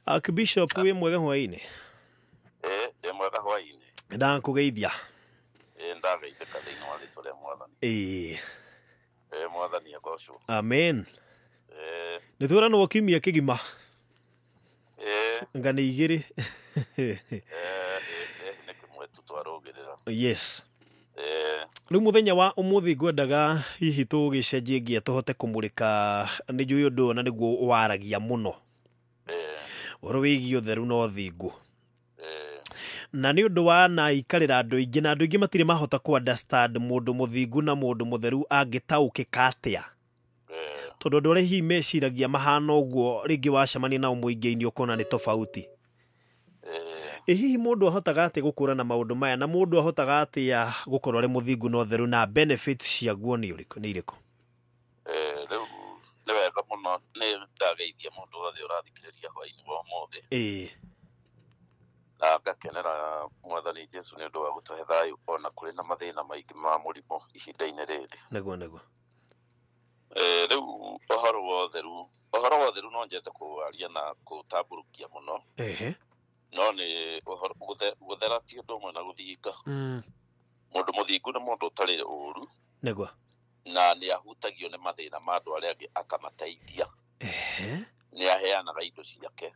Archbishop we mwega hwaini. De mwega hwaini. Ndakugeithia. Ndageithika thiini wa ritwa ria Mwathani. Mwathani agocwo. Amen. Nitwirano kiumia kigima. Ngani igiri. Ni kimwe tutwarugirira. Yes. Riu muthenya wa umuthi ngwendaga hihi tugicenjie ngia tuhote kumurika ni njui undu na niguo waragia muno. Oro wigi utheru no thingu. Na ni undu wa na ikarira andu ingi na andu ingi matire mahota ku understand mundu muthingu na mundu mutheru angitaukika atia. Tondu andu aria hihi meciragia mahana uguo ringi wacemania nao muingi-ini ukona ni tofauti. Hihi mundu ahotaga atia gukurana maundu maya na mundu ahotaga atia gukorwo ari muthingu no theru na benefits ciaguo ni iriku? Riu ni wega muno ni ndageithia mundu wothe urathikiriria hwaini wa umuthi. Na ngakenera Mwathani Jesu ni undu wa gutahe thayu ona kuri na mathina maingi ma murimo ihinda-ini riri. Neguo. Riu uhoro wa utheru no njete kuaria na gutamburukia muno. No ni uhoro guthera ti undu umwe na guthinga. Mundu muthingu ni mundu utari uru. Neguo. Na ni ahutagio ni mathina ma andu aria angi akamateithia. Ni aheanaga indo ciake.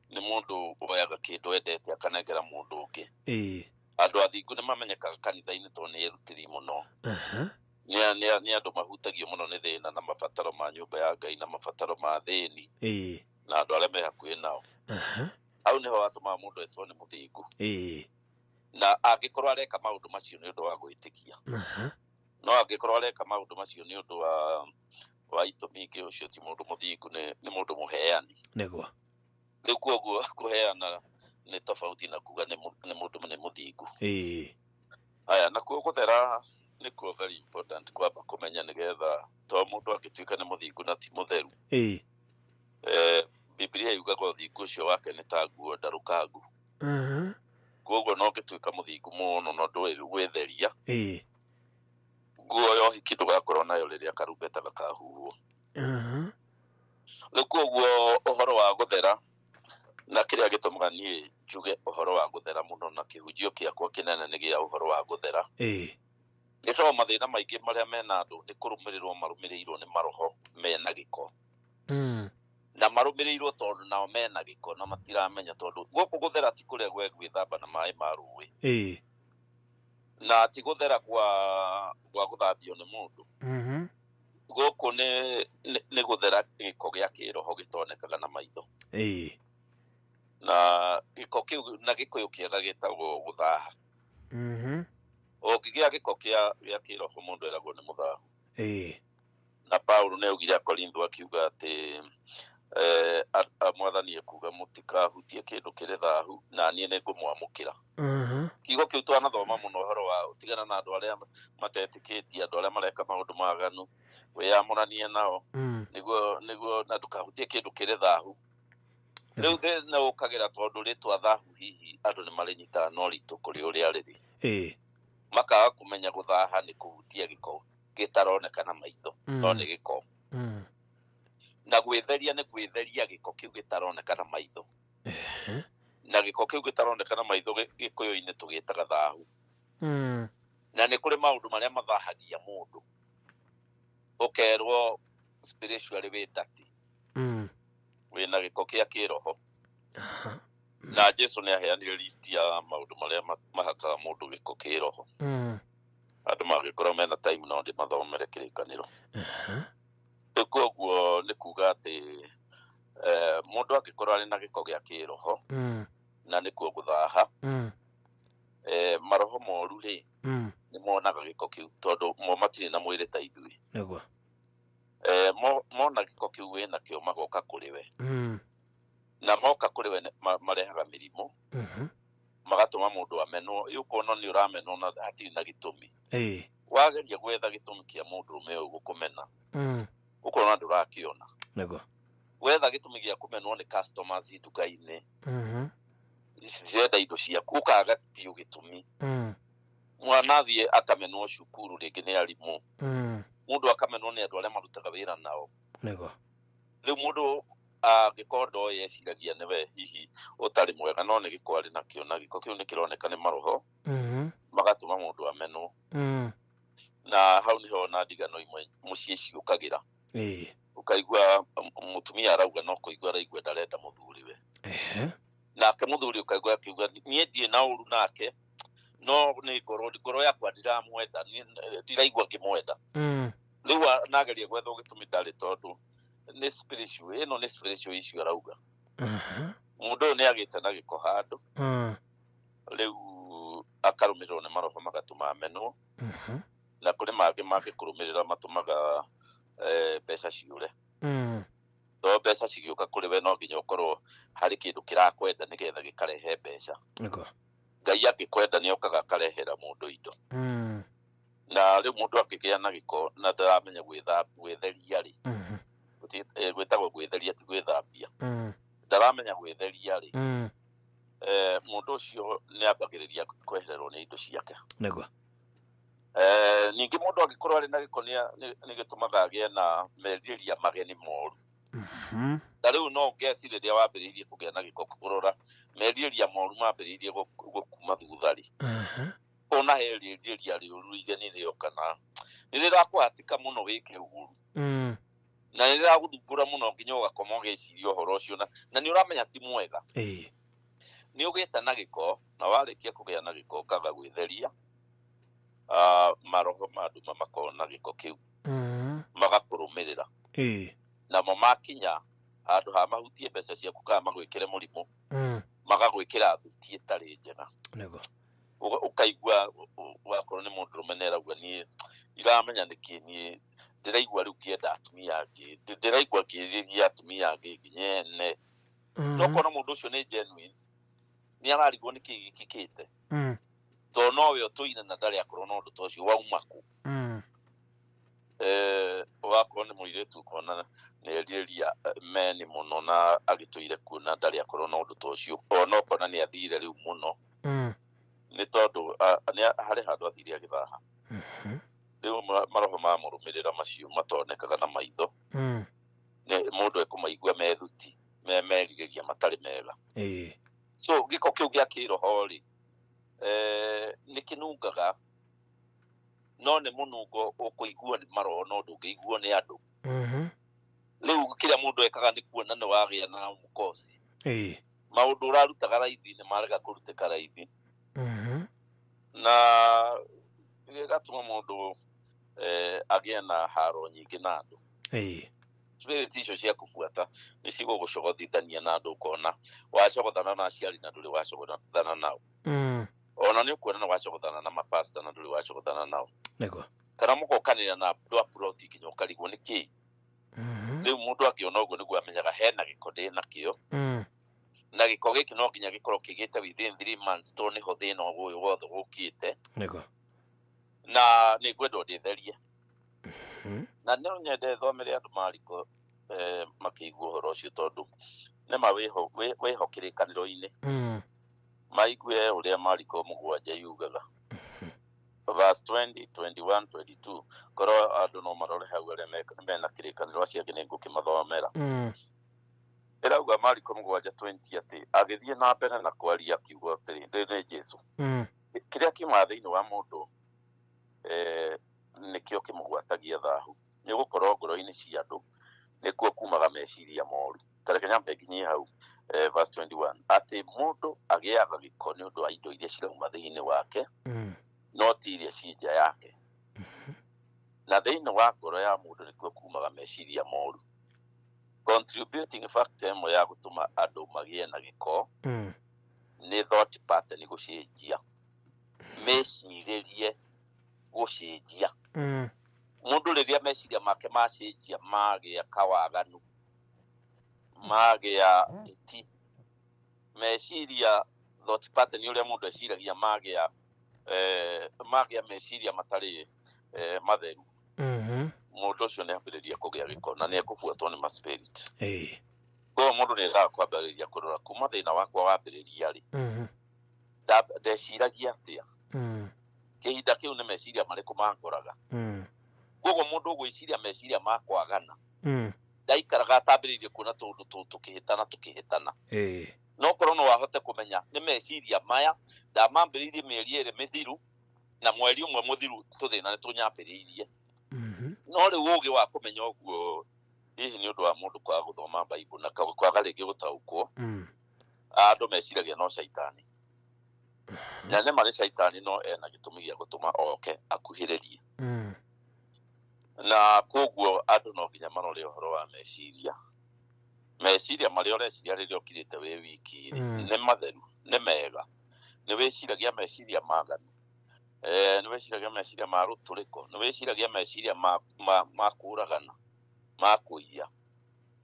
Ni mundu oyaga kindu endete akanengera mundu ungi. Andu athingu ni mamenyekaga kanitha-ini to ni erutiri muno. Ni andu mahutagio muno ni thina na mabataro ma nyumba ya Ngai na mabataro ma thini. Na andu aria me hakuhi nao. Au niho watuma mundu etwo ni muthingu. Na angikorwo areka maundu macio ni undu wa gwitikia. No angikorwo areka maundu macio ni undu wa itumi ingi ucio ti mundu muthingu, ni mundu muheani. Neguo. Riu koguo kuheana ni tofauti na kuga ni mundu ni muthingu. Aya na guthera ni ko very important kwamba kumenya nigetha to mundu angituika ni muthingu na ti mutheru. Biblia yugaga uthingu ucio wake ni ta nguo ndarukangu. Koguo no ngituika muthingu muno no ndui gwitheria. Nguo yo hikindu gakorwo nayo riria karumbeta gakahuhwo. Riu koguo uhoro wa guthera na kiria gitumaga nie njuge uhoro wa guthera muno na kihunjio kiakwa kinene ni gia uhoro wa guthera. Ni to mathina maingi maria mena andu ni kurumirirwo marumirirwo ni maroho mena giko. Na marumirirwo tondu nao mena giko na matiramenya tondu guku guthera ti kuria gwe gwithamba na mai ma ruwi. Na ti guthera kwa guthambio ni mundu. Guku ni guthera giko gia kiroho gitonekaga na maitho. Na giko kiu na gikuyu kiega gitagwo guthaha. Ogigia giko kia kiroho mundu eragwo ni muthahu. Na Paulo ne ugira Korintho akiuga ati Mwathani ekuga mutikahutie kindu kiri thahu na nie ni ngumwamukira. Kiugo kiu twanathoma muno uhoro wa utigana na andu aria matetikitie, andu aria mareka maundu maganu, wiyamuranie nao niguo na ndukahutie kindu kiri thahu. Riu thina ukagira tondu ritwa thahu hihi andu ni marinyita no ritu kuri uria riri. Makaga kumenya guthaha ni kuhutia giko gitaroneka na maitho no ni giko. Na gwitheria ni gwitheria giko kiu gitaroneka na maitho. Na giko kiu gitaroneka na maitho gikuyu-ini tugitaga thahu. Na ni kuri maundu maria mathahagia mundu. Ukerwo spiritually we dirty. Wina giko kia kiroho. Na Jesu ni aheanire list ya maundu maria mahakaga mundu giko kiroho. Andu magikorwo mena time no ndi mathomere kirikaniro. Koguo ni kuga ati mundu angikorwo ari na giko gia kiroho na ni kuo guthaha. Maroho moru ri ni monaga giko kiu tondu mo matire na mwiri ta ithui. Neguo. Mona giko kiu wina kio magoka kuri we. Na moka kuri we marehaga mirimo. Magatuma mundu amenwo yukono ni uramenwo na hati na gitumi. Wageria gwetha gitumi kia mundu ume ugukumena. Ukorwo ndu rakiona. Neguo. Wetha gitumi gia kumenwo ni customers nduka-ini. Cirenda indo ciaku ukaga piu gitumi. Mwana thie akamenwo cukuru ringi ni arimu. Mundu akamenwo ni andu aria marutaga wira nao. Neguo. Riu mundu gikondo yeciragia niwe hihi utari mwega no ni gikwari nakio na giko kiu ni kironeka ni maroho magatuma mundu amenwo na hau niho na ndigano imwe mucii ciukagira ukaigua mutumia arauga no kuigua araigua ndarenda muthuriwe nake muthuri ukaigua akiuga nie ndie na uru nake no ni ngoro yakwa ndiramwenda ndiraigua kimwenda riu nageria gwetha ugitumi ndari tondu ni spiritual ino ni spiritual issue arauga mundu ni agite na giko handu riu akarumirwo ni maroho magatuma amenwo na kuri mangĩ kurumirira matumaga mbeca ciure to mbeca cigĩũka kũrĩ we no nginya ũkorwo harĩ kĩndũ kĩrakwenda nĩgetha gĩkarehe mbeca Ngai angĩkwenda nĩ okaga akarehera mũndũ indo na rĩu mũndũ angĩgĩa na gĩko na ndaramenya gwĩtheria rĩ gwĩtagwo gwĩtheria ti gwĩthambia ndaramenya gwĩtheria rĩ mũndũ ũcio nĩ ambagĩrĩria kwehererwo nĩ indo ciake ningĩ mũndũ angĩkorwo arĩ na gĩko nĩ gĩtũmaga agĩe na merirĩria mageni moru na rĩu no ngeci rĩrĩa wambĩrĩirie kũgĩa na gĩko kũrora merirĩria moru mambĩrĩirie gũkuma thutha rĩ ona he merirĩria rĩũru igeni rĩoka na nĩ rĩrakũhatĩka mũno wĩke ũgũru na nĩ rĩragũthumbũra mũno nginya ũgakoma ũgĩciria ũhoro ũcio na nĩ ũramenya ti mwega nĩ ũgĩte na gĩko na warĩkia kũgĩa na gĩko ũkaga gwĩtheria maroho manduma makorwo na gĩko kĩu magakũrũmĩrĩra namo makinya handũ ha mahutie mbeca ciaku kana magwĩkĩre mũrimũ magagwĩkĩra thuti ĩtarĩ njega ũkaigua wakorwo nĩ mũndũ rũme nerauga niĩ iramenya nĩkĩ niĩ ndĩraigua rĩu ngĩenda atumia angĩ ndĩraigua ngĩrirĩria atumia angĩ nginya ene no korwo mũndũ ũcio nĩ genuine nĩ ararigwo nĩkĩ gĩkĩkĩte to nowe ũtũine na ndarĩ akorwo na ũndũ ta ũcio wauma kũ wakorwo nĩ mũirĩtu ũkona nĩ erirĩria meni mũno na agĩtũire kuo na ndarĩ akorwo na ũndũ ta ũcio ona ũkona nĩ athire rĩu mũno nĩ tondũ harĩ handũ athire agĩthaha rĩu maroho mamũrũmĩrĩra macio matonekaga na maitho mũndũ ekũmaigua methuti merirĩria matarĩ mega so gĩko kĩu gĩa kĩroho rĩ nĩ kĩnungaga no nĩ mũnungo ũkũiguo nĩ maroho no ndũngĩiguo nĩ andũ rĩu kĩrĩa mũndũ ekaga nĩ kuona nĩ wagĩa na mũkosi maũndũ ũrarutaga raithi nĩ marega kũrutĩka raithi na gĩgatũma mũndũ agĩe na haro nyingĩ na andũ spirit icio cia kũbuata nĩ cigũgũcogothithania na andũ ũkona wacogothana na aciari na ndũrĩ wacogothana nao ona nĩ ũkuona na wacogothana na mapasta na ndũrĩ wacogothana nao kana mũgokanĩra na andũ a ploti nginya ũkarigwo nĩ kĩĩ rĩu mũndũ akĩona ũguo nĩguo amenyaga hena gĩko ndĩ nakĩo na gĩko gĩkĩ no nginya gĩkorwo kĩgĩte within 3 months to nĩho thĩna ũyũ wothe ũkĩte na nĩ ngwenda ndĩtherie na nĩ nyende thomere andũ mariko makĩigua ũhoro ũcio tondũ nĩma wĩho kĩrĩkanĩro-inĩ maigue ũrĩa Mariko 7 yugaga verse 20, 21, 22 korwo andũ no marore hau arĩa mena kĩrĩkanĩro acio angĩ nĩ ngũkĩmathomera ĩrauga Mariko 7:20 atĩ agĩthiĩ na mbere na kwaria kiugo atĩrĩ nĩ Jesũ kĩrĩa kiuma thĩinĩ wa mũndũ nĩkĩo kĩmũgwatagia thahu nĩ gũkorwo ngoro-inĩ cia andũ nĩkuo kumaga meciria moru tareke nyambe nginyie hau verse 21 atĩ mũndũ agĩaga gĩko nĩ ũndũ wa indo iria cirauma thĩinĩ wake no ti iria ci nja yake na thĩinĩ wa ngoro ya mũndũ nĩkuo kumaga meciria moru contributing factor ĩmwe ya gũtũma andũ magĩe na gĩko nĩ thought pattern gũcenjia mecirĩrie gũcenjia mũndũ rĩrĩa meciria make macenjia magĩa kawaganu magĩa thiti meciria thought pattern ũrĩa mũndũ eciragia magĩa meciria matarĩ matheru mũndũ ũcio nĩ ambĩrĩria kũgĩa gĩko na nĩ ekũbuatwo nĩ ma-spirit koguo mũndũ nĩ endaga kwambĩrĩria kũrora kuma thĩna wakwa wambĩrĩria rĩ ndeciragia atĩa kĩhinda kĩu nĩ meciria marĩkũ mangoraga koguo mũndũ ũgwĩciria meciria makwagana ndaikaraga ndagatambĩrĩirie kuona tũndũ tũkĩhĩtana no korwo no wahote kũmenya nĩ meciria maya ndamambĩrĩirie mĩeri ĩrĩ mĩthiru na mweri ũmwe mũthiru tũthĩna nĩ tũnyambĩrĩirie no rĩu ũgĩ wa kũmenya ũguo hihi nĩ ũndũ wa mũndũ kwaga gũthoma Bible na kwaga rĩngĩ gũtaũkwo andũ meciragia no caitani na nĩ marĩ caitani no ena gĩtũmi gĩa gũtũma oke akuhĩrĩrie na koguo andũ no nginya marore ũhoro wa meciria marĩa ũreciria rĩrĩa ũkirĩte wĩ wiki nĩ matheru nĩ mega nĩ wĩciragia meciria maganu nĩ wĩciragia meciria ma rũtũrĩko nĩ wĩciragia meciria ma kũragana ma kũiya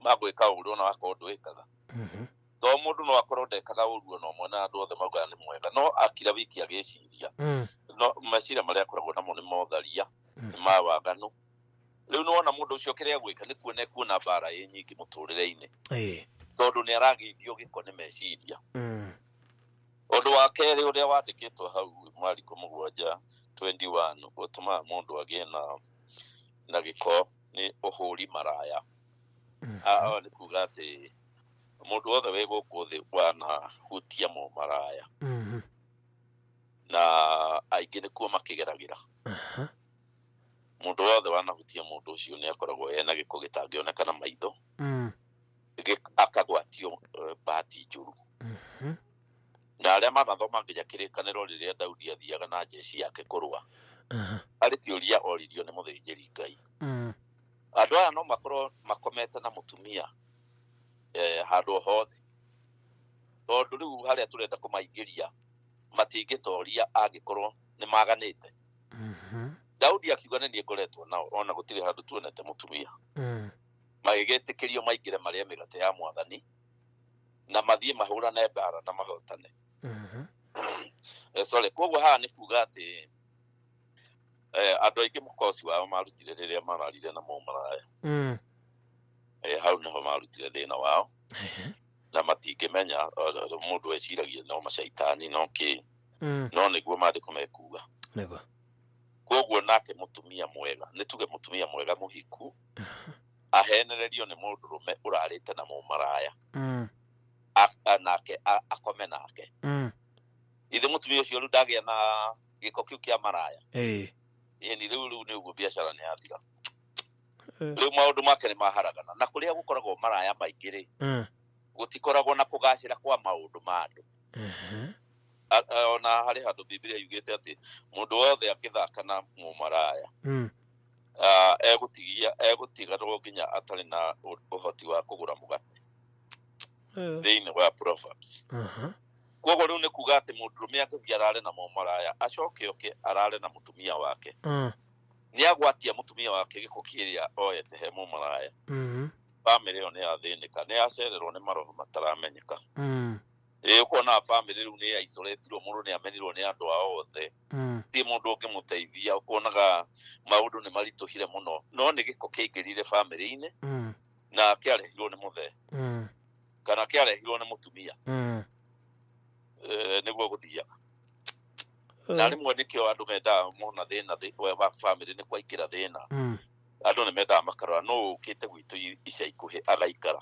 ma gwĩka ũũru na wakorwo ndwĩkaga to mũndũ no akorwo ndekaga ũũru no mwana andũ othe maugaga nĩ mwega no akira wiki agĩciria no meciria marĩa akoragwo namo nĩ motharia nĩ ma waganu rĩu nĩwona mũndũ ũcio kĩrĩa gwĩka nĩ kuona mbara ĩ nyingĩ mũtũrĩre-inĩ tondũ nĩ aragĩithio gĩko nĩ meciria ũndũ wa kerĩ ũrĩa wandĩkĩtwo hau Mariko 7:21 gũtũmaga mũndũ agĩe na gĩko nĩ ũhũri maraya nĩ kuga atĩ mũndũ wothe wĩ gũkũ thĩ wanahutia maraya na aingĩ nĩkuo makĩgeragĩra mũndũ wothe wanahutia mũndũ ũcio nĩ akoragwo ena gĩko gĩtangĩoneka na maitho akagwatio bahati njũru na arĩa manathoma nginya kĩrĩkanĩro rĩrĩa Daudi athiaga na njeci yake kũrũa arĩ kĩũria oririo nĩ mũthĩnjĩri Ngai andũ aya no makorwo makomete na mũtumia handũ hothe tondũ rĩu harĩa tũrenda kũmaingĩria matingĩtoria angĩkorwo nĩ maganĩte Daudi akiuga nĩ niĩ ngoretwo nao ona gũtirĩ handũ tuonete mũtumia magĩgĩtĩkĩrio maingĩre marĩa mĩgate ya Mwathani na mathiĩ mahũrane mbara na mahotane koguo haha nĩ kuga atĩ andũ aingĩ mũkosi wao marutire rĩrĩa mararire na maraya hau nĩho marutire thĩna wao na matingĩmenya mũndũ eciragia no macaitani no kĩ no nĩguo maandĩko mekuga koguo nake mũtumia mwega nĩ tuge mũtumia mwega mũhiku ahenererio nĩ mũndũrũme ũrarĩte na maraya nake akome nake ithe mũtumia ũcio rĩu ndagĩa na gĩko kĩu kĩa maraya ni rĩu nĩ ũguo biacara nĩ yathira rĩu maũndũ make nĩ maharagana na kũrĩa gũkoragwo maraya maingĩ rĩ gũtikoragwo na kũgacĩra kwa maũndũ ma andũ ona harĩ handũ Biblia yugĩte atĩ mũndũ wothe akĩthaka na maraya egũtigarwo nginya atarĩ na ũhoti wa kũgũra mũgate thĩinĩ wa Proverbs koguo rĩu nĩ kuga atĩ mũndũrũme angĩthiĩ arare na maraya acoke oke arare na mũtumia wake nĩ agwatia mũtumia wake gĩko kĩrĩa oyete he maraya bamĩrĩ ĩyo nĩ yathĩnĩka nĩ yacererwo nĩ maroho mataramenyeka ũkona bamĩrĩ rĩu nĩ yaicoretirwo mũndũ nĩ amenirwo nĩ andũ ao othe ti mũndũ ũngĩmũteithia ũkonaga maũndũ nĩ maritũhire mũno no nĩ gĩko kĩaingĩrire bamĩrĩ-inĩ na kĩarehirwo nĩ mũthee kana kĩarehirwo nĩ mũtumia nĩguo gũthiaga na rĩmwe nĩkĩo andũ mendaga mona thĩna wa bamĩrĩ nĩ kwaingĩra thĩna andũ nĩ mendaga makarora no ũkĩte gwitũ ica ikuhĩ agaikara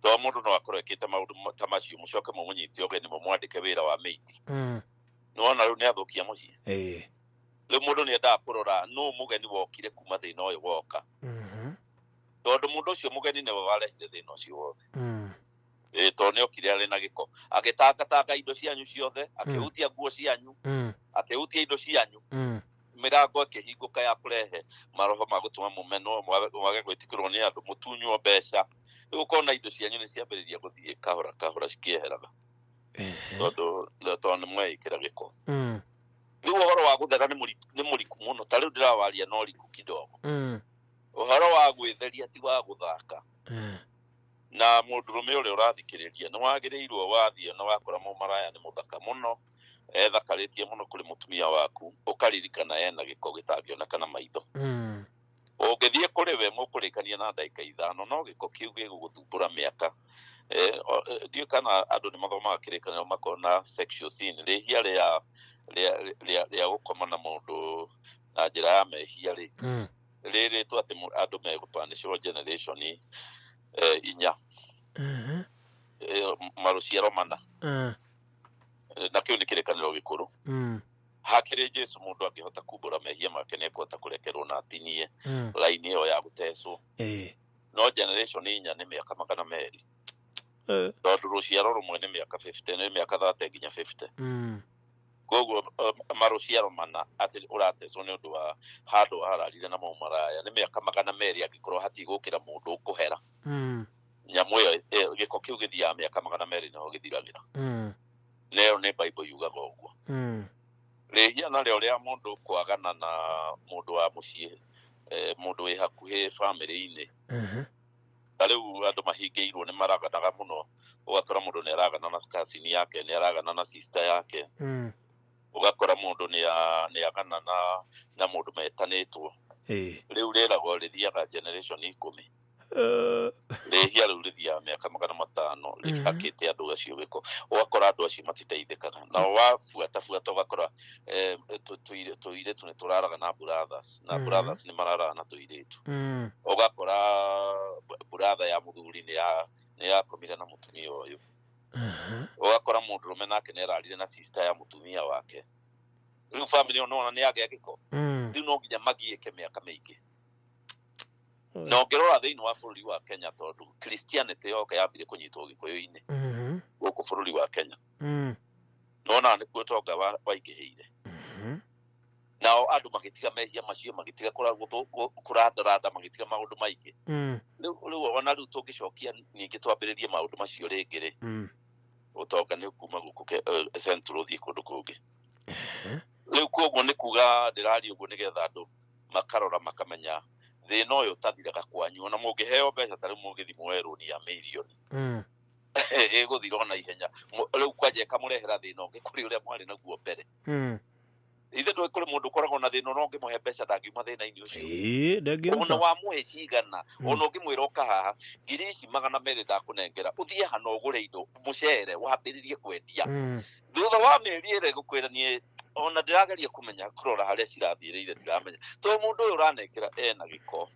to mũndũ no akorwo ekĩte maũndũ ta macio mũcoke mũmũnyite ũgeni mũmwandĩke wĩra wa meiti nĩwona rĩu nĩ athũkia mũciĩ rĩu mũndũ nĩ endaga kũrora no mũgeni wokire kuma thĩna ũyũ woka tondũ mũndũ ũcio mũgeni nĩwe warehire thĩna ũcio wothe tondũ nĩ okire arĩ na gĩko agĩtangatanga indo cianyu ciothe akĩhutia nguo cianyu akĩhutia indo cianyu mĩrango ĩkĩhingũka ya kũrehe maroho ma gũtũma mũmenwo mwage gwĩtĩkĩrwo nĩ andũ mũtunywo mbeca rĩu ũkona indo cianyu nĩ ciambĩrĩria gũthiĩ kahora kahora cikĩeheraga tondũ nĩ mwekĩra gĩko rĩu ũhoro wa gũthera nĩ mũriku mũno ta rĩu ndĩrawaria no riku kidogo ũhoro wa gwĩtheria ti wa gũthaka na mũndũrũme ũrĩa ũrathikĩrĩria nĩ wagĩrĩirwo wathiĩ na wakora maraya nĩ mũthaka mũno ethakarĩtie mũno kũrĩ mũtumia waku ũkaririkana ena gĩko gĩtangĩoneka na maitho ũngĩthiĩ kũrĩ we mũkũrĩkania na ndagĩka 5 no gĩko kĩu gĩgũgũthumbũra mĩaka ndiũ kana andũ nĩ mathomaga kĩrĩkanĩro makona sexual sin rĩhia rĩa gũkoma na mũndũ na njĩra ya mehia rĩ rĩrĩ tu atĩ andũ megũpanĩcwo generation inya maruciaro mana na kĩu nĩ kĩrĩkanĩro gĩkũrũ hakĩrĩ Jesu mũndũ angĩhota kumbũra mehia make nĩekũhota kũrekerwo na atinie raini ĩyo ya gũtecwo no generation inya nĩ mĩaka 200 tondũ rũciaro rũmwe nĩ mĩaka 50 nĩ mĩaka 30 nginya 50 koguo maruciaro mana atĩ ũratecwo nĩ ũndũ wa handũ hararire na maumaraya nĩ mĩaka 200 angĩkorwo hatigũkĩra mũndũ ũkũhera nyamũ ĩyo gĩko kĩu gĩthiaga mĩaka 200 no gĩthiragĩra nĩyo nĩ Bible yugaga ũguo rĩhia narĩo rĩa mũndũ kwagana na mũndũ wa mũciĩ mũndũ wĩ hakuhĩ family-inĩ rĩu andũ mahingĩirwo nĩ maraganaga mũno ũgakora mũndũ nĩ aragana na cousin yake nĩ aragana na sister yake ũgakora mũndũ nĩ agana na mũndũ metanĩtwo rĩu rĩragwo rĩthiaga generation 10 rĩhia rĩu rĩthiaga mĩaka 500 rĩhakĩte andũ acio gĩko ũgakora andũ acio matiteithĩkaga na wabuata ũgakora tũirĩtu nĩ tũraraga na brothers na brothers nĩ mararaga na tũirĩtu ũgakora brother ya mũthuri nĩ yakomire na mũtumia ũyũ ũgakora mũndũrũme nake nĩ ararire na sister ya mũtumia wake rĩu family ĩyo nĩ yagĩa gĩko rĩu no nginya magiĩke mĩaka mĩingĩ na ũngĩrora thĩinĩ wa bũrũri wa Kenya tondũ Christianity yoka yambire kũnyitwo gĩkũyũ-inĩ gũkũ bũrũri wa Kenya nona nĩkuo ũtonga waingĩhĩire nao andũ magĩtiga mehia macio magĩtiga kũrandaranda magĩtiga maũndũ maingĩ rĩu ona rĩu tũngĩcokia ningĩ twambĩrĩrie maũndũ macio rĩngĩ rĩ ũtonga nĩ kuma gũkũ central ũthiĩ kũndũ kũngĩ rĩu koguo nĩ kuga ndĩraria ũguo nĩgetha andũ makarora makamenya thĩna ũyũ ũtathiraga kwanyu ona mũngĩheo mbeca tarĩ mũgĩthimwo rũni ya mirioni ĩgũthira na ihenya rĩu kwanja ĩkamũrehera thĩna ũngĩ kũrĩ ũrĩa mwarĩ naguo mbere ithe ndũĩ kũrĩ mũndũ ũkoragwo na thĩna no ũngĩmũhe mbeca ndangiuma thĩna-inĩ ũcio ona wamũhe cigana ona ũngĩmwĩra ũka haha ngiri ici 200 ndakũnengera ũthiĩ hana ũgũre indo mũcere wambĩrĩrie kwendia thutha wa mĩeri ĩrĩ gũkwĩra niĩ ona ndĩrageria kũmenya kũrora harĩa cirathiĩrĩire ndiramenya tondũ mũndũ ũyũ ũranengera ena gĩko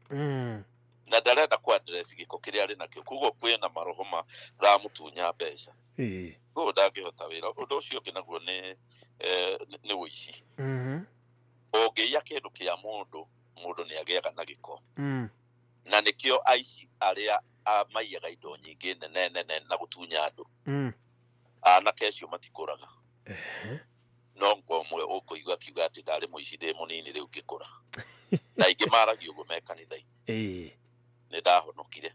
na ndarenda kwa address gĩko kĩrĩa arĩ nakĩo koguo kwĩna maroho maramũtunya mbeca koguo ndangĩhota wĩra ũndũ ũcio ũngĩ naguo nĩ ũici ũngĩiya kĩndũ kĩa mũndũ nĩ agĩaga na gĩko na nĩkĩo aici arĩa maiyaga indo nyingĩ nene na gũtunya andũ anake acio matikũraga no ngomwe ũkũigua akiuga atĩ ndarĩ mũici ndĩ mũnini rĩu ngĩkũra na ingĩ maragio ũguo me kanitha-inĩ nĩ ndahonokire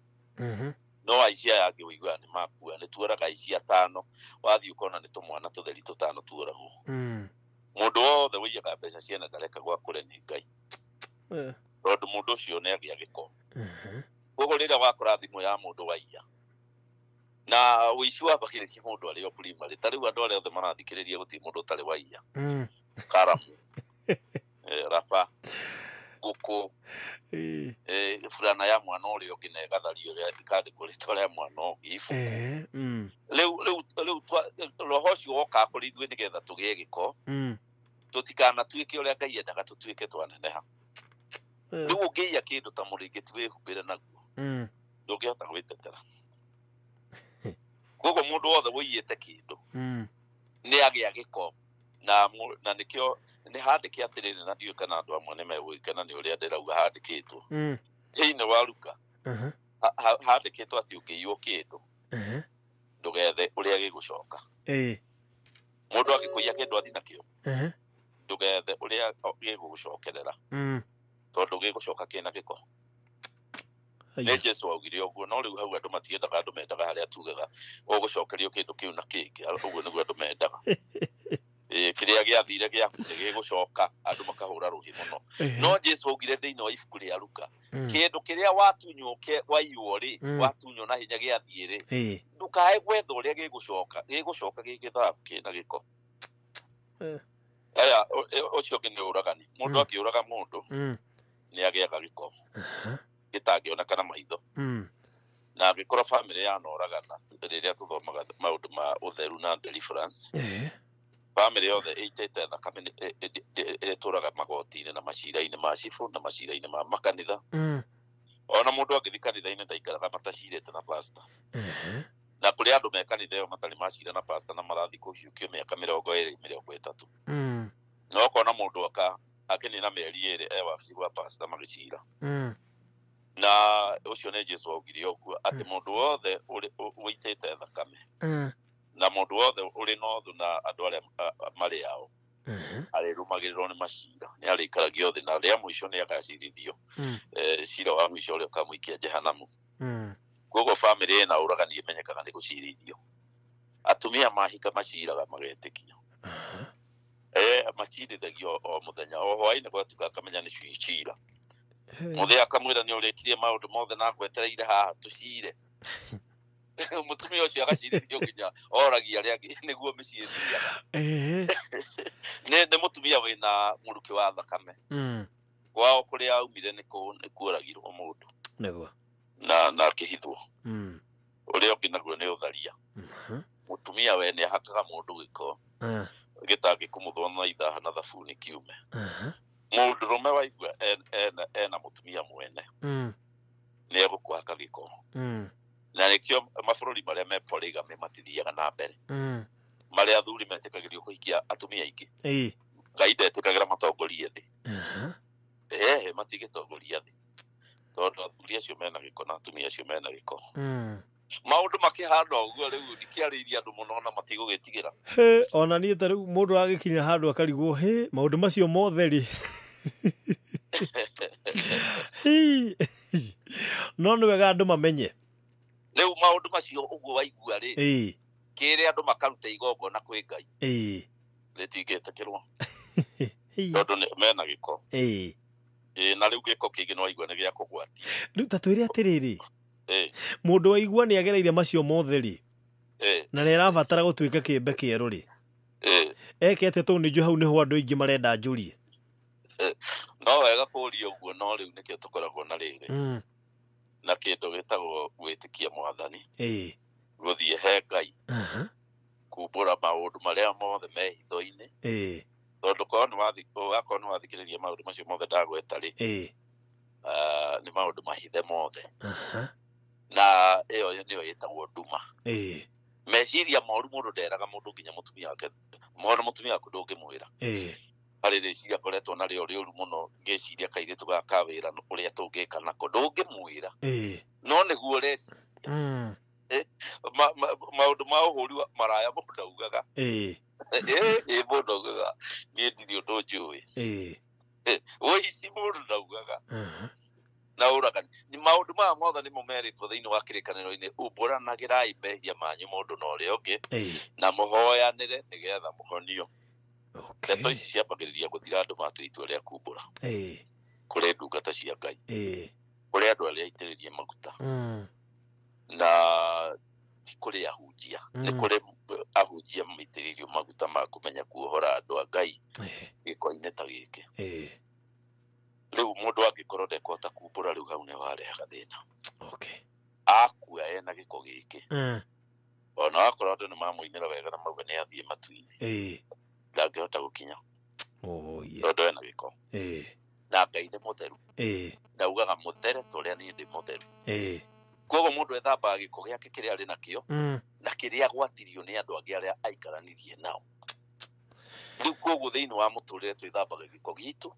no aici aya angĩ ũiguaga nĩ makua nĩ tuoraga aici 5 wathiĩ ũkona nĩ tũmwana tũtheri 5 tuoragwo mũndũ wothe wĩiyaga mbeca ciene ndareka gwakũre nĩ Ngai tondũ mũndũ ũcio nĩ agĩa gĩko koguo rĩrĩa wakora thimũ ya mũndũ waiya na ũici wambagĩrĩria mũndũ arĩ o primary ta rĩu andũ arĩa othe marathikĩrĩria gũtirĩ mũndũ ũtarĩ waiya karamu raba ngũkũ burana ya mwana ũrĩa ũngĩ na ĩgathario ĩkandĩkwo rĩtwa rĩa mwana ũngĩ ibuku rĩu roho ũcio wokaga kũrĩ ithuĩ nĩgetha tũgĩe gĩko tũtikanatuĩke ũrĩa Ngai endaga tũtuĩke twaneneha rĩu ũngĩiya kĩndũ ta mũrĩngĩti wĩhumbĩre naguo ndũngĩhota gwĩtetera koguo mũndũ wothe wũiyĩte kĩndũ nĩ agĩa gĩko na nĩkĩo nĩ handĩke atĩrĩrĩ na ndiũĩ kana andũ amwe nĩ megũgĩkena nĩ ũrĩa ndĩrauga handĩkĩtwo thĩinĩ wa Luka handĩkĩtwo atĩ ũngĩiywo kĩndũ ndũgethe ũrĩa gĩgũcoka mũndũ angĩkũiya kĩndũ athi nakĩo ndũgethe ũrĩa gĩgũgũcokerera tondũ gĩgũcoka kĩna gĩko nĩ Jesu augire ũguo no rĩu hau andũ matiendaga andũ mendaga harĩa tugaga ũgũcokerio kĩndũ kĩu na kĩngĩ ũguo nĩguo andũ mendaga kĩrĩa gĩathire gĩaku nĩ gĩgũcoka andũ makahũra rũhi mũno no Jesu augire thĩinĩ wa ibuku rĩa Luka kĩndũ kĩrĩa watunywo waiywo rĩ watunywo na hinya gĩathiĩ rĩ ndũkae gwetha ũrĩa gĩgũcoka gĩgĩthabu kĩna gĩko aya ũcio ũngĩ nĩ ũragani mũndũ akĩũraga mũndũ nĩ agĩaga gĩko gĩtangĩoneka na maitho na angĩkorwo family yanoragana rĩrĩa tũthomaga maũndũ ma ũtheru na deliverance bamĩrĩ yothe ĩitĩte thakame ĩtũraga magoti-inĩ na macira-inĩ ma cibũ na macira-inĩ ma makanitha. Ona mũndũ angĩthiĩ kanitha-inĩ ndaikaraga matacirĩte na pastor. Na kũrĩ andũ me kanitha ĩyo matarĩ macira na pastor na marathiĩ kũhiũkio mĩaka 20 30. No kona mũndũ akĩnina mĩeri 2 wabici gwa pastor magĩcira. Na ũcio nĩ Jesũ augire ũguo atĩ mũndũ wothe ũitĩte thakame na mũndũ wothe ũrĩ na ũthũ na andũ arĩa marĩ ao arĩrũmagĩrĩrwo nĩ macira, nĩ arĩikaragio thĩ na rĩa mũico nĩ agacirithio cira wa mũico ũrĩa ũkamũikia jehanamu. Koguo bamĩrĩ ĩna ũragani ĩmenyekaga nĩ gũcirithio. Atumia mahika maciraga magetĩkio. Macirithagio o mũthenya o hwaĩ-inĩ gwatuka akamenya nĩ cira. Mũthee akamwĩra nĩ ũrĩkirie maũndũ mothe na ngwetereire haha tũcire. Mũtumia ũcio agacirithio nginya oragia arĩa angĩ nĩguo mĩciĩ thiaga. Nĩ mũtumia wĩna mũrukĩ wa thakame. Kwao kũrĩa aumire nĩ kũragirwo mũndũ na akĩhithwo. Ũrĩa ũngĩ naguo nĩ ũtharia. Mũtumia we nĩ ahakaga mũndũ gĩko gĩtangĩkũmũthwo na ithaha na thabuni kiume. Mũndũrũme waigua ena mũtumia mwene nĩ egũkũhaka gĩko. Na nĩkĩo mabũrũri marĩa me polygamy matithiaga na mbere. Marĩa athuri metĩkagĩrio kũhikia atumia aingĩ. Ngai ndetĩkagĩra matongorie thĩ. Matigĩtongoria thĩ. Tondũ athuri acio mena gĩko na atumia acio mena gĩko. Maũndũ makĩhanda ũguo rĩu ndikĩarĩirie andũ mũno na matigũgĩtigĩra. Ona niĩ ta rĩu mũndũ agĩkinya handũ akarigwo maũndũ macio mothe rĩ. No nĩ wega andũ mamenye. Rĩu maũndũ macio ũguo waigua rĩ. Kĩrĩa andũ makaruta igongona kwĩ Ngai. Rĩtingĩtĩkĩrwo. Tondũ mena gĩko. Na rĩu gĩko kĩngĩ no waigua nĩ gĩa kũgwatia. Rĩu ta twĩre atĩrĩrĩ. Mũndũ waigua nĩ agereire macio mothe rĩ. Na nĩ arabatara gũtuĩka kĩũmbe kĩerũ rĩ. Ekete tondũ nĩ njũ hau nĩho andũ aingĩ marenda njũrie. No wega kũũria ũguo no rĩu nĩkĩo tũkoragwo na rĩrĩ. Na kĩndũ gĩtagwo gwĩtĩkia Mwathani. Gũthiĩ he Ngai. Kumbũra maũndũ marĩa mothe me hitho-inĩ. Tondũ wakorwo nĩ wathikĩrĩria maũndũ macio mothe ndagweta rĩ. Nĩ maũndũ mahithe mothe. Na ĩyo nĩyo ĩtagwo nduma. Meciria moru mũndũ nderaga mũndũ nginya mũtumia wake. Mũtumia waku ndũngĩmwĩra. Harĩ rĩciria ngoretwo narĩo rĩũru mũno ngĩciria kairĩtu gaka wĩra ũrĩa tũngĩka nako ndũngĩmwĩra. No nĩguo ũreciria. Maũndũ ma ũhũri maraya mũndũ augaga. Mũndũ augaga niĩ ndirĩ ũndũ njũĩ. Ũici mũndũ ndaugaga. Na ũragani ni maũndũ maya mothe nĩmo merĩtwo thĩinĩ wa kĩrĩkanĩro-inĩ umbũranagĩrai mehia manyu mũndũ na ũrĩa ũngĩ na mũhoyanĩre nĩgetha mũhonio. Ndeto ici ciambagĩrĩria gũthira andũ matuĩ itua rĩa kumbũra kũrĩ ndungata cia Ngai, kũrĩ andũ arĩa aitĩrĩrie maguta na kũrĩ ahunjia. Nĩ kũrĩ ahunjia maitĩrĩrio maguta ma kũmenya kuohora andũ a Ngai gĩko-inĩ ta gĩkĩ. Rĩu mũndũ angĩkorwo ndekũhota kumbũra rĩu hau nĩ warehaga thĩna. Akua ena gĩko gĩkĩ. Ona wakorwo andũ nĩ mamũinĩra wega na mauga nĩ athiĩ matu-inĩ. Ndangĩhota gũkinya. Tondũ ena gĩko. Na Ngai nĩ mũtheru. Ndaugaga mũthere tũrĩa niĩ ndĩ mũtheru. Koguo mũndũ ethambaga gĩko gĩake kĩrĩa arĩ nakĩo na kĩrĩa agwatirio nĩ andũ angĩ arĩa aikaranirie nao. Rĩu koguo thĩinĩ wa mũtũrĩre twĩthambaga gĩko gitũ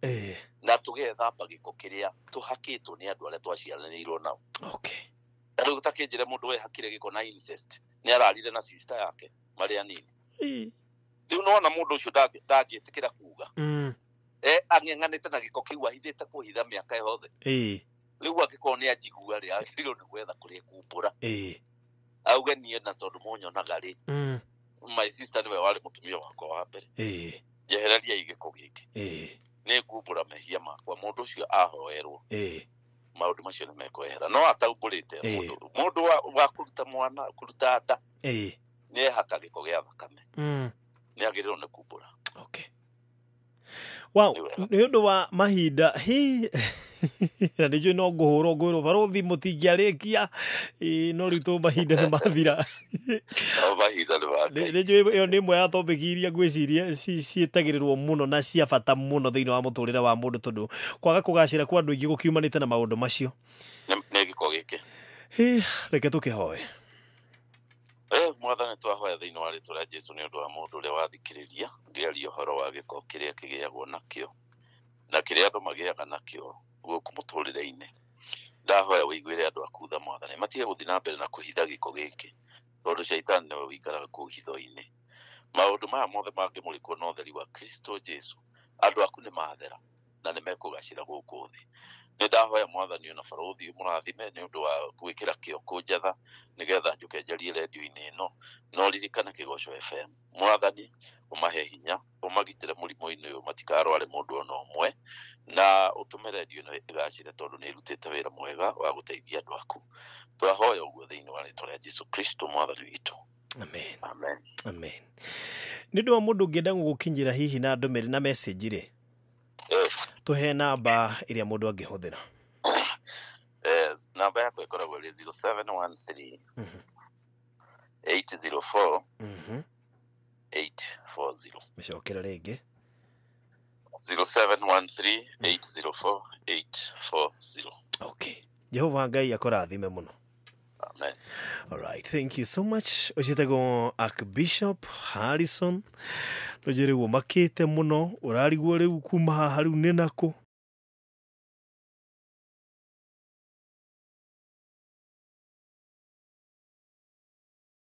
na tũgethamba gĩko kĩrĩa tũhakĩtwo nĩ andũ arĩa twaciaranĩirwo nao. Rĩu ũtakĩnjĩre mũndũ wehakire gĩko na incest nĩ ararire na sister yake marĩ anini. Rĩu nona mũndũ ũcio ndangĩtĩkĩra kuuga ang'eng'anĩte na gĩko kĩu ahithĩte kũhitha mĩaka yothe. Rĩu angĩkorwo nĩ anjigua rĩ agĩrĩirwo nĩ gwetha kũrĩa kumbũra. Auge niĩ na tondũ mũnyonaga rĩ my sister nĩwe warĩ mũtumia wakwa wa mbere. Njehereria gĩko gĩkĩ. Nĩ ngumbũra mehia makwa. Mũndũ ũcio ahoerwo. Maũndũ macio nĩ mekwehera. No ataumbũrĩte mũndũ wa kũruta mwana kũruta nda nĩ ehaka gĩko gĩa thakame. Nĩ agĩrĩirwo nĩ kumbũra. Wow, nĩ ũndũ wa mahinda na nĩ njũĩ no ngũhũrwo barothi mũtingĩarĩkia no rĩu mahinda nĩ mathira. Nĩ njũĩ ĩyo nĩ ĩmwe ya topic iria ngwĩciria ciĩtagĩrĩrwo mũno na cia bata mũno thĩinĩ wa mũtũrĩre wa mũndũ, tondũ kwaga kũgacĩra kwa andũ aingĩ gũkiumanĩte na maũndũ macio. Nĩ gĩko gĩkĩ. Reke tũkĩhoe. Mwathani twahoya thĩinĩ wa rĩĩtwa rĩa Jesũ nĩ ũndũ wa mũndũ ũrĩa wathikĩrĩria ngĩaria ũhoro wa gĩko kĩrĩa kĩgĩagwo nakĩo na kĩrĩa andũ magĩaga nakĩo gũkũ mũtũrĩre-inĩ. Ndahoya wĩiguĩre andũ aku tha Mwathani, matige gũthiĩ na mbere na kũhitha gĩko gĩkĩ, tondũ Shaitani nĩwe wĩikaraga kũu hitho-inĩ. Maũndũ maya mothe mangĩmũrĩkwo na ũtheri wa Kristo Jesũ, andũ aku nĩ mathera na nĩ mekũgacĩra gũkũ thĩ. Nĩ ndahoya Mwathani ona barothi mũrathime nĩ ũndũ wa gwĩkĩra kĩo kũnjatha nĩgetha njũke njarie redio-inĩ ĩno, no ririkana Kĩgoco FM. Mwathani ũmahe hinya, ũmagitĩre mũrimũ-inĩ ũyũ matikarware mũndũ ona ũmwe, na ũtũme redio ĩno ĩgacĩre tondũ nĩ ĩrutĩte wĩra mwega wa gũteithia andũ aku. Twahoya ũguo thĩinĩ wa rĩĩtwa rĩa Jesũ Kristo Mwathani witũ. Amen. Amen. Amen. Nĩ ũndũ wa mũndũ ũngĩenda gũgũkinyĩra hihi na ndũmĩrĩri na message-rĩ, tũhe namba ĩrĩa mũndũ angĩhũthĩra. Namba yakwa ĩkoragwo ĩrĩ 0713 804 840. Mĩcokera rĩngĩ 0713 804 840. Okay. Jehova Ngai akũrathime mũno. Amen. All right, thank you so much. Ũcitagwo Archbishop Harrison. Rũjĩrĩ ũmakĩte mũno, ũrarigwo rĩu kuma haha rĩu nĩ nakũ.